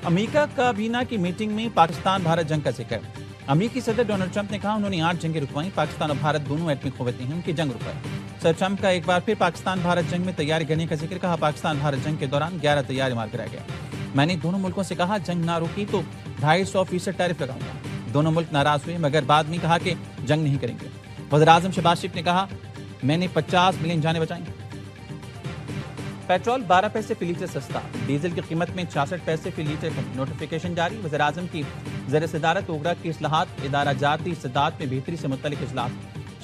امریکہ کابینہ کی میٹنگ میں پاکستان بھارت جنگ کا ذکر۔ امریکی صدر ڈونلڈ ٹرمپ نے کہا انہوں نے 8 جنگیں رکوائیں، پاکستان اور بھارت دونوں ایٹمی قوتیں ہیں، ان کی جنگ رکوائے۔ صدر ٹرمپ کا ایک بار پھر پاکستان بھارت جنگ میں تیاری کرنے کا ذکر، کہا پاکستان بھارت جنگ کے دوران 11 طیارے مار گرائے گئے۔ میں نے دونوں ملکوں سے کہا جنگ نہ روکی تو 250% ٹیرف لگاؤں گا۔ دونوں ملک ناراض ہوئے مگر بعد میں کہا کہ جنگ نہیں کریں گے۔ وزیراعظم شہباز شریف نے کہا میں نے 50 ملین جانیں بچائیں۔ پیٹرول 12 پیسے فی لیٹر سستا، ڈیزل کی قیمت میں 66 پیسے فی لیٹر کمی، نوٹیفیکیشن جاری۔ وزیراعظم کی زیر صدارت اوگرا کی اصلاحات، ادارہ جاتی استدعات میں بہتری سے متعلق اجلاس۔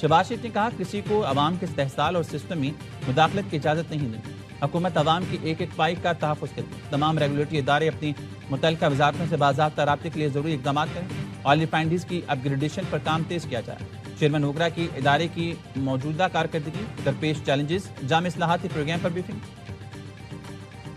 شہباز شریف نے کہا کسی کو عوام کے استحصال اور سسٹم میں مداخلت کی اجازت نہیں دی۔ حکومت عوام کی ایک ایک پائی کا تحفظ کرتی، تمام ریگولیٹری ادارے اپنی متعلقہ وزارتوں سے باضابطہ رابطے کے لیے ضروری اقدامات کریں۔ آئل ریفائنریز کی اپ گریڈیشن پر کام تیز کیا جائے۔ چیئرمین اوگرا کی ادارے کی موجودہ کارکردگی، درپیش چیلنجز، جامع اصلاحاتی پروگرام پر بریفنگ۔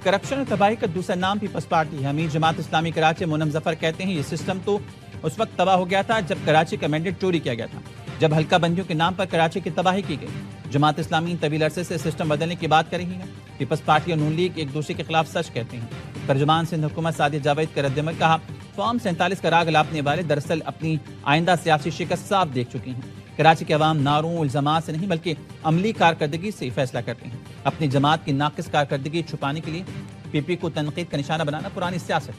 کرپشن اور تباہی کا دوسرا نام پیپلز پارٹی ہے۔ امیر جماعت اسلامی کراچی مونم ظفر کہتے ہیں یہ سسٹم تو اس وقت تباہ ہو گیا تھا جب کراچی کا مینڈیٹ چوری کیا گیا تھا، جب حلقہ بندیوں کے نام پر کراچی کی تباہی کی گئی۔ جماعت اسلامی طویل عرصے سے سسٹم بدلنے کی بات کر رہی ہے۔ پیپلز پارٹی اور نون لیگ ایک دوسرے کے خلاف سچ کہتے ہیں۔ ترجمان سندھ حکومت سعدیہ جاوید کا رد عمل، کہا فارم 47 کا راگ الاپنے والے دراصل اپنی آئندہ سیاسی شکست صاف دیکھ چکی ہیں۔ کراچی کے عوام نعروں الزامات سے نہیں بلکہ عملی کارکردگی سے فیصلہ کرتے ہیں۔ اپنی جماعت کی ناقص کارکردگی چھپانے کے لیے پی پی کو تنقید کا نشانہ بنانا پرانی سیاست۔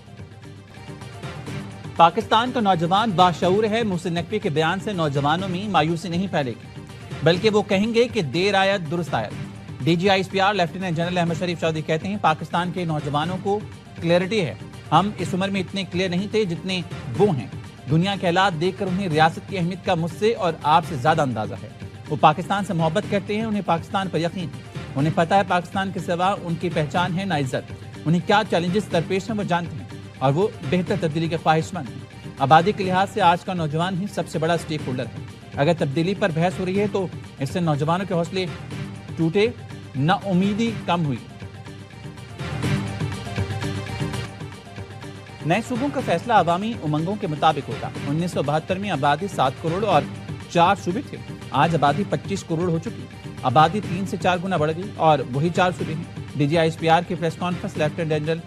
پاکستان کا نوجوان باشعور ہے، محسن نقوی کے بیان سے نوجوانوں میں مایوسی نہیں پھیلے گی بلکہ وہ کہیں گے کہ دیر آیت درست آیت۔ D G I S P R lieutenant general Ahmed Sharif Chaudhry کہتے ہیں پاکستان کے نوجوانوں کو کلیئرٹی ہے، ہم اس عمر میں اتنے کلیئر نہیں تھے جتنے وہ ہیں۔ دنیا کے حالات دیکھ کر انہیں ریاست کی اہمیت کا مجھ سے اور آپ سے زیادہ اندازہ ہے۔ وہ پاکستان سے محبت کرتے ہیں، انہیں پاکستان پر یقین ہے، انہیں پتہ ہے پاکستان کے سوا ان کی پہچان ہے نہ عزت، انہیں کیا چیلنجز درپیش ہیں وہ جانتے ہیں اور وہ بہتر تبدیلی کے خواہش مند ہیں۔ آبادی کے لحاظ سے آج کا نوجوان ہی سب سے بڑا سٹیک ہولڈر ہے۔ اگر تبدیلی پر بحث ہو رہی ہے تو اس سے نوجوانوں کے حوصلے ٹوٹے، نہ امیدی کم ہوئی۔ نئے صوبوں کا فیصلہ عوامی امنگوں کے مطابق ہوگا۔ 1972 میں آبادی 7 کروڑ اور 4 صوبے تھے، آج آبادی 25 کروڑ ہو چکی، آبادی 3 سے 4 گنا بڑھ گئی اور وہی 4 صوبے ہیں۔ D G I S P R کی press conference lieutenant general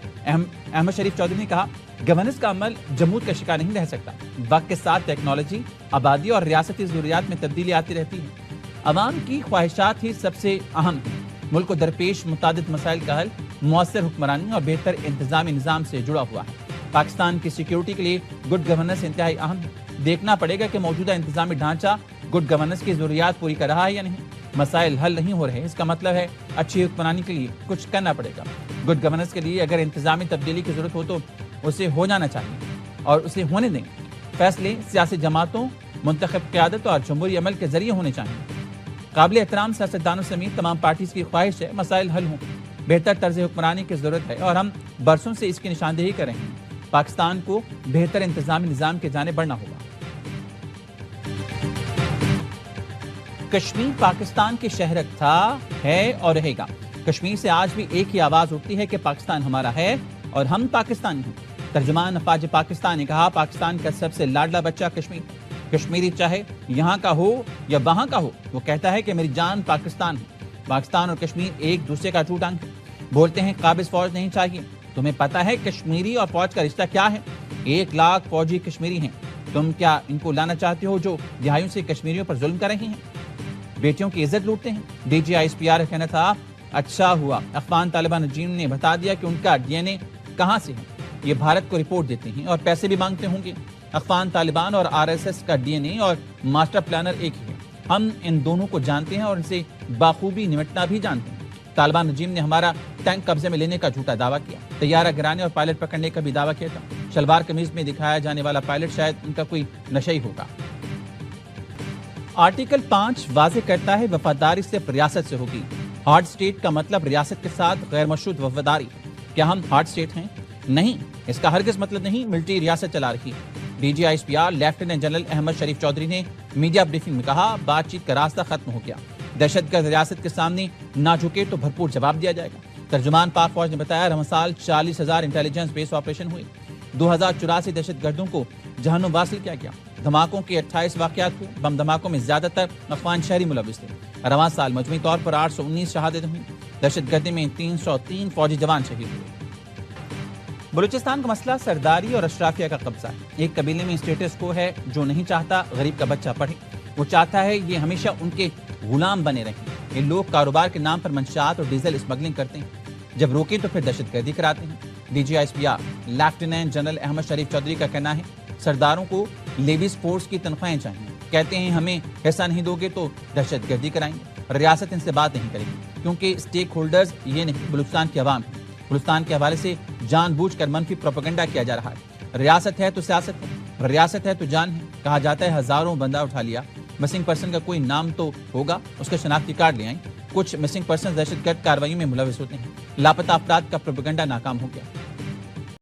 Ahmed Sharif Chaudhry نے کہا گورننس کا عمل جمود کا شکار نہیں رہ سکتا، وقت کے ساتھ ٹیکنالوجی، آبادی اور ریاستی ضروریات میں تبدیلی آتی رہتی ہے۔ عوام کی خواہشات ہی سب سے اہم ہیں۔ ملک کو درپیش متعدد مسائل کا حل مؤثر حکمرانی اور بہتر انتظامی نظام سے جڑا ہوا ہے۔ پاکستان کی سیکیورٹی کے لیے گڈ گورننس انتہائی اہم ہے۔ دیکھنا پڑے گا کہ موجودہ انتظامی ڈھانچہ گڈ گورننس کی ضروریات پوری کر رہا ہے یا نہیں۔ مسائل حل نہیں ہو رہے، اس کا مطلب ہے اچھی حکمرانی کے لیے کچھ کرنا پڑے گا۔ گڈ گورننس کے لیے اگر انتظامی تبدیلی کی ضرورت ہو تو اسے ہو جانا چاہیے اور اسے ہونے دیں۔ فیصلے سیاسی جماعتوں، منتخب قیادت اور جمہوری عمل کے ذریعے ہونے چاہیے۔ قابل احترام سیاستدانوں سمیت تمام پارٹیز کی خواہش ہے مسائل حل ہوں، بہتر طرز حکمرانی کی ضرورت ہے اور ہم برسوں سے اس کی نشاندہی کر رہے ہیں۔ پاکستان کو بہتر انتظامی نظام کی جانب بڑھنا ہوگا۔ کشمیر پاکستان کی شہرت تھا، ہے اور رہے گا۔ کشمیر سے آج بھی ایک ہی آواز اٹھتی ہے کہ پاکستان ہمارا ہے اور ہم پاکستانی ہیں۔ ترجمان افواج پاکستان نے کہا پاکستان کا سب سے لاڈلا بچہ کشمیر، کشمیری چاہے یہاں کا ہو یا وہاں کا ہو، وہ کہتا ہے کہ میری جان پاکستان ہے۔ پاکستان اور کشمیر ایک دوسرے کا ٹوٹ انگ ہے۔ بولتے ہیں قابض فوج نہیں چاہیے، تمہیں پتا ہے کشمیری اور فوج کا رشتہ کیا ہے؟ 1 لاکھ فوجی کشمیری ہیں، تم کیا ان کو لانا چاہتے ہو جو دہائیوں سے کشمیریوں پر ظلم کر رہے ہیں، بیٹیوں کی عزت لوٹتے ہیں؟ D G I S P R کا کہنا تھا اچھا ہوا افغان طالبان رجیم نے بتا دیا کہ ان کا ڈی این اے کہاں سے ہے۔ یہ بھارت کو رپورٹ دیتے ہیں اور پیسے بھی مانگتے ہوں گے۔ افغان طالبان اور آر ایس ایس کا ڈی این اے اور ماسٹر پلانر ایک ہی ہے۔ ہم ان دونوں کو جانتے ہیں اور ان سے بخوبی نمٹنا بھی جانتے ہیں۔ طالبان رجیم نے ہمارا ٹینک قبضے میں لینے کا جھوٹا دعویٰ کیا، طیارہ گرانے اور پائلٹ پکڑنے کا بھی دعویٰ کیا تھا۔ شلوار قمیض میں دکھایا جانے والا پائلٹ شاید ان کا کوئی نشئی ہوگا۔ آرٹیکل 5 واضح کرتا ہے وفاداری صرف ریاست سے ہوگی۔ ہارڈ اسٹیٹ کا مطلب ریاست کے ساتھ غیر مشروط وفاداری۔ کیا ہم ہارڈ اسٹیٹ ہیں؟ نہیں، اس کا ہرگز مطلب نہیں ملٹری ریاست چلا رہی ہے۔ D G I S P R lieutenant general Ahmed Sharif Chaudhry نے میڈیا بریفنگ میں کہا بات چیت کا راستہ ختم ہو گیا، دہشت گرد ریاست کے سامنے نہ جھکے تو بھرپور جواب دیا جائے گا۔ ترجمان پاک فوج نے بتایا رمضان سال 40,000 انٹیلیجنس بیس آپریشن ہوئے، 2084 دہشت گردوں کو جہنم واصل کیا گیا، دھماکوں کے 28 واقعات ہوئے، بم دھماکوں میں زیادہ تر افغان شہری ملوث تھے۔ رواں سال مجموعی طور پر 819 شہادتیں ہوئیں، دہشت گردی میں 303 فوجی جوان شہید ہوئے۔ بلوچستان کا مسئلہ سرداری اور اشرافیہ کا قبضہ ہے۔ ایک قبیلے میں اسٹیٹس کو ہے جو نہیں چاہتا غریب کا بچہ پڑھے، وہ چاہتا ہے یہ ہمیشہ ان کے غلام بنے رہیں۔ یہ لوگ کاروبار کے نام پر منشیات اور ڈیزل اسمگلنگ کرتے ہیں، جب روکیں تو پھر دہشت گردی کراتے ہیں۔ D G I S P R lieutenant general Ahmed Sharif Chaudhry کا کہنا ہے سرداروں کو لیویز فورس کی تنخواہیں چاہیے، کہتے ہیں ہمیں حصہ نہیں دو گے تو دہشت گردی کرائیں گے۔ ریاست ان سے بات نہیں کرے گی کیونکہ اسٹیک ہولڈرز یہ نہیں بلوچستان کی عوام ہے۔ بلوچستان کے حوالے سے جان بوجھ کر منفی پروپیگنڈا کیا جا رہا ہے۔ ریاست ہے تو سیاست ہے، ریاست ہے تو جان ہے۔ کہا جاتا ہے ہزاروں بندہ اٹھا لیا، مسنگ پرسن کا کوئی نام تو ہوگا، اس کا شناختی کارڈ لے آئیں۔ کچھ مسنگ پرسن دہشت گرد کارروائیوں میں ملوث ہوتے ہیں، لاپتہ افراد کا پروپیگنڈا ناکام ہو گیا۔